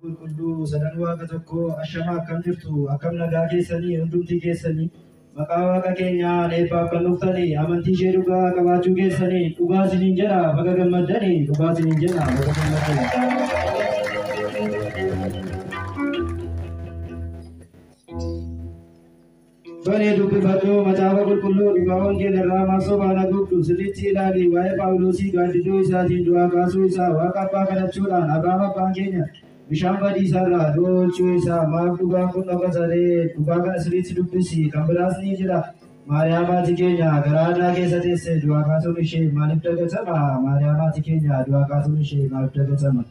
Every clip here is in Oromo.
Qulqulluu sadan waaqa tokko ashama akkam jirtu akkam nagaa keessanii hundumti keessanii maqaa waaqa keenyaa eebbaaf kan dhuftanii amantii ishee dhugaa qabaachuu keessanii dhugaa isiniin jedha baga gammaddanii dhugaa isiniin jedha baga gammaddanii. Bane dubbifadhu macaafa qulqulluu dhugaa wangeelarraa maasoo baana gubdu sirriitti ilaali waa'ee Phaawulosii gaaddiduu isaatiin du'aa kaasuu isaa waaqa abbaa kadhachuudhaan Abrahaam abbaan keenya bishaan badiisarraa du'a oolchuu isaa maaf dhugaan kun dhokasaree dhugaa kana sirriitti dubbisi kan biraas ni jira. Maariyaamaati keenya garaa haadhaa keessa teesse du'aa kaasuun ishee maaliif dagatama? Maariyaamaati keenya du'aa kaasuun ishee maaliif dagatama?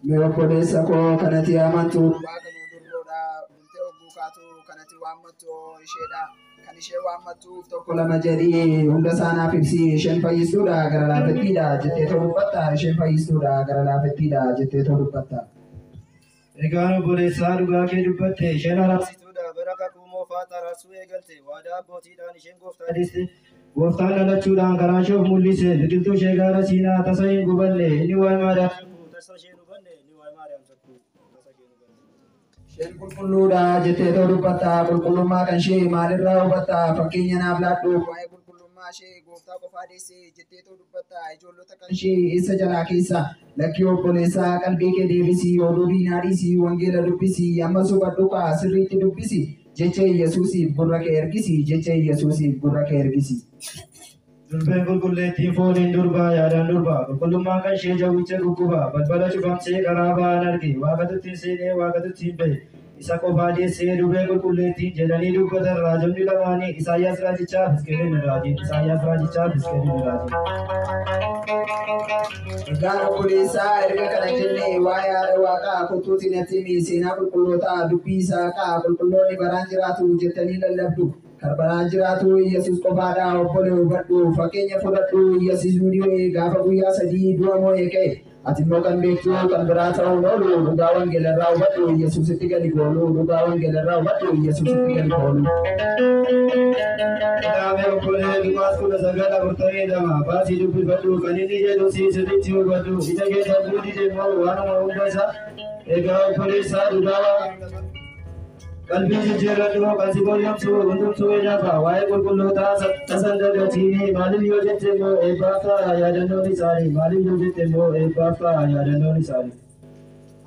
Mee obboleessa koo kanatti amantuu kanatti waammattu isheedha kan ishee waammattuuf tokko lama jedhii hunda isaanaaf ibsi isheen fayyistuudha gara laafettiidha jettee too dubbatta isheen fayyistuudha gara laafettiidha jettee too dubbatta. Egaan obboleessaa dhugaa kee dubbatte isheen arabsituudha bara kakuu moofaa taraasuu eegalte waadaa abbootiidhaan isheen gooftaa deesse gooftaan dhalachuudhaan karaa ishee of mul'ise biqiltuu ishee gaara siinaa tasa hin gubanne inni waa'ee Maariyaam tasa ishee hubanne inni waa'ee Maariyaam tokko. Isheen qulqulluudha jettee too dubbatta qulqullummaa kan ishee maalirraa hubatta fakkeenya naaf laadhu waa'ee qulqullummaa ishee gooftaa qofaa deesse jettee too dubbatta ijoollota kan ishee eessa jalaa keessa lakkii obboleessaa qalbii kee deebisi oduu diinaa dhiisi wangeela dubbisi ammas hubadhu sirriitti dubbisi jecha Yesuusiif gurra kee ergisi jecha Yesuusiif gurra kee ergisi. Durbeen qulqulleettiin fooniin durbaa yaadaan durbaa qulqullummaan kan ishee jawwicha gugguba balbala cufamsee karaa ba'aan arge waaqatu ittiin seenee waaqatu ittiin ba'e isa qofaa deessee durbee qulqulleettiin jedhanii dubbatan raajonni lamaanii Isaayyaas raajichaaf Hisqeelin raajii Isaayyaas raajichaaf Hisqeelin raajii. Egaan obboleessaa erga kana jennee waa'ee haadha waaqaa kottuutiin natti seenaa qulqullootaa dubbii Isaaqaa qulqulloonni baraan jiraatu jettanii lallabdu. Karbaraan jiraatu Yesuus qofaadha obbolee hubadhu fakkeenya fudhadhu Yesuus du'ee gaafa guyyaa 3 du'a moo'ee ka'e ati immoo kan beektu kan biraa ta'uun oolu dhugaa wangeelarraa hubadhu Yesuusitti gadi goolu dhugaa wangeelarraa hubadhu Yesuusitti gadi goolu. Kitaabni obbolee Luqaas 19:42 baasii dubbifadhu kan inni jedhu sirriitti hubadhu ija keessan duudite immoo waanuma hunda isaa egaa obboleessaa dhugaa qalbii jijjiirradhu kan si boonyamsu hundumtuu eenyaafa waa'ee qulqullootaa tasan dagatiin maaliif yoo jette immoo eebbaaf ta'a yaadannoon isaanii maaliif yoo jette immoo eebbaaf ta'a yaadannoon isaanii.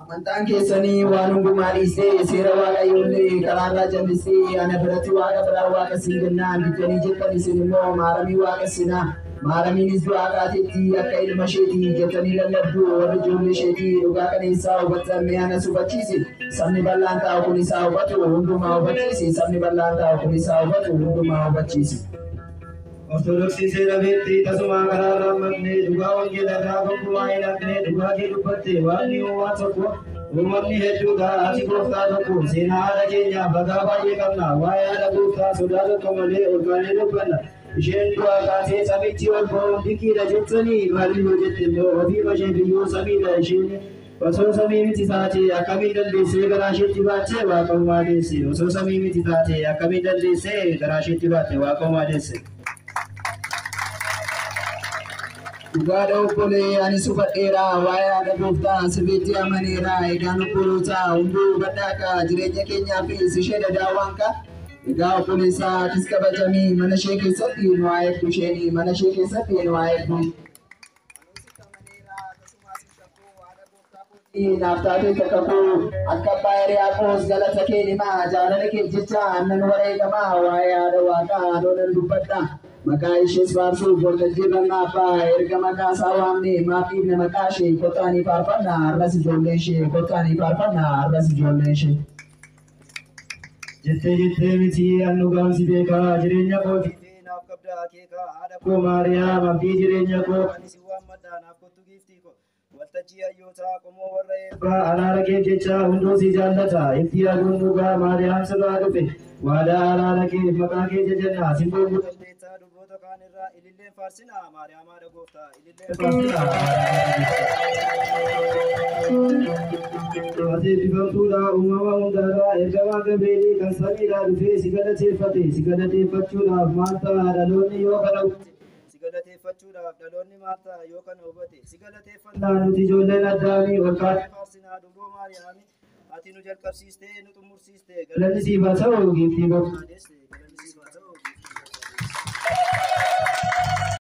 Amantaan keessanii waan hundumaa dhiistee seera waaqayyoollee karaarraa jallisee ana biratti waaqa biraa waaqa siin kennaan diddanii jettan isin immoo maaramii waaqa sinaa maaramiinis du'aa kaateetti akka ilma isheetii jettanii lallabdu warri ijoollee isheetii dhugaa qaneessaa hubatan mee anas hubachiisi sabni bal'aan taa'u kun isaa hubatu hundumaa hubachiisi sabni bal'aan taa'u kun isaa hubatu hundumaa hubachiisi. Ortodoksii seera beektii tasuma karaarraa maqnee dhugaa wangeelarraa gonkumaa hin haqnee dhugaa kee dubbatte waaqni uumaa tokko uumamni hedduudha ati gooftaa tokko seenaa haadha keenya bagaa baay'ee qabna waa'ee haadha gooftaa sodaa tokko malee olkaanee dubbanna isheen du'aa kaatee samitti ol ba'uun dinqiidha jettanii maaliif yoo jette immoo ofii ishee biyyoo samiidha isheen osoo samii miti taate akkamiin dandeessee garaa isheetti baatte waaqummaa deesse osoo samii miti taate akkamiin dandeessee garaa isheetti baatte waaqummaa deesse. Dhugaadha obbolee ani hubadheera waa'ee haadha gooftaa sirriitti amaneera egaan obbolootaa hunduu hubadhaa jireenya keenyaafis ishee dadaawwanka egaa obboleessaa atis kabajamii mana ishee keessatti nu haa eegdu isheen mana ishee keessatti nu haa eegdu. Naaf taatee kakakuu akka abbaa hiriyaaqoos galata kee himaa jaalala kee jecha aannan wareegamaa waa'ee haadha waaqaa haadhonan dubbadha. Maqaa ishees faarsuuf waltajjii abbaa erga maqaa isaa waamne maafiif nama maqaa ishee kottaanii faarfanna har'as ijoollee ishee kottaanii faarfanna har'as ijoollee ishee. Jettee miti annu gaansi beekaa jireenya kooti naaf qabda akeekaa haadha koo Maariyaam abdii jireenya koo ani si waammadha naaf kottu giiftii koo waltajjii hayyootaa qomoo warra eebbaa araara kee jecha hunduu si jaallata itti aduun dhugaa Maariyaam sirraa dhufe waadaa araara kee maqaa kee jajanna simboo dandeettaa dubboota kaan irraa ililleen faarsinaa Maariyaam haadha gooftaa ililleen faarsinaa. Ati bifamtuudha uumama hundaarraa ergamaa Gabrielii kan samiidhaa dhufee si galateeffachuudhaaf maal ta'a dhaloonni yoo kana hubate si galateeffachuudhaaf dhaloonni maal ta'a yoo kana hubate si galateeffannaa nuti ijoolleen addaamii ol kaatee faarsina Ati nu jalqabsiiste nu xumursiiste galanni siif haa ta'u giiftii boqonnaa deesse.